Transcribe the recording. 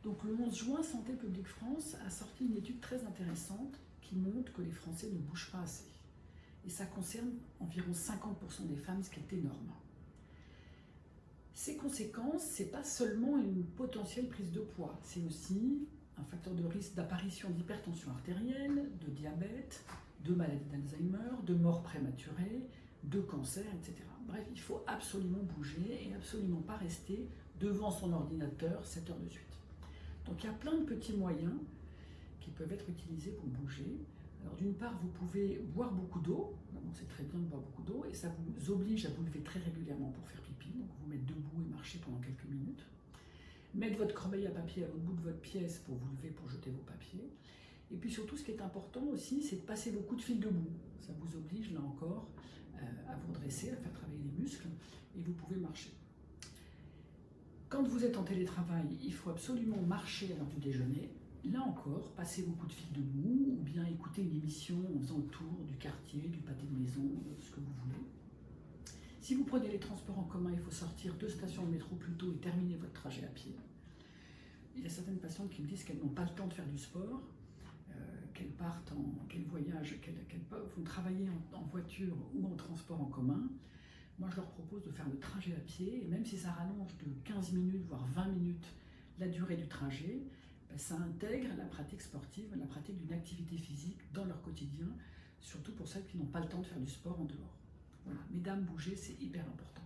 Donc le 11 juin, Santé publique France a sorti une étude très intéressante qui montre que les Français ne bougent pas assez. Et ça concerne environ 50% des femmes, ce qui est énorme. Ces conséquences, ce n'est pas seulement une potentielle prise de poids, c'est aussi un facteur de risque d'apparition d'hypertension artérielle, de diabète, de maladie d'Alzheimer, de mort prématurée, de cancer, etc. Bref, il faut absolument bouger et absolument pas rester devant son ordinateur 7 heures de suite. Donc il y a plein de petits moyens qui peuvent être utilisés pour bouger. Alors d'une part, vous pouvez boire beaucoup d'eau, donc c'est très bien de boire beaucoup d'eau, et ça vous oblige à vous lever très régulièrement pour faire pipi, donc vous mettre debout et marcher pendant quelques minutes. Mettre votre corbeille à papier à l'autre bout de votre pièce pour vous lever pour jeter vos papiers. Et puis surtout, ce qui est important aussi, c'est de passer vos coups de fil debout. Ça vous oblige, là encore, à vous redresser, à faire travailler les muscles, et vous pouvez marcher. Quand vous êtes en télétravail, il faut absolument marcher à l'heure du déjeuner. Là encore, passez vos coups de fil debout, ou bien écouter une émission en faisant le tour du quartier, du pâté de maison, ce que vous voulez. Si vous prenez les transports en commun, il faut sortir 2 stations de métro plus tôt et terminer votre trajet à pied. Il y a certaines patientes qui me disent qu'elles n'ont pas le temps de faire du sport, qu'elles voyagent, qu'elles vont travailler en voiture ou en transport en commun. Moi, je leur propose de faire le trajet à pied, et même si ça rallonge de 15 minutes, voire 20 minutes la durée du trajet, ça intègre la pratique sportive, la pratique d'une activité physique dans leur quotidien, surtout pour celles qui n'ont pas le temps de faire du sport en dehors. Voilà, mesdames, bouger, c'est hyper important.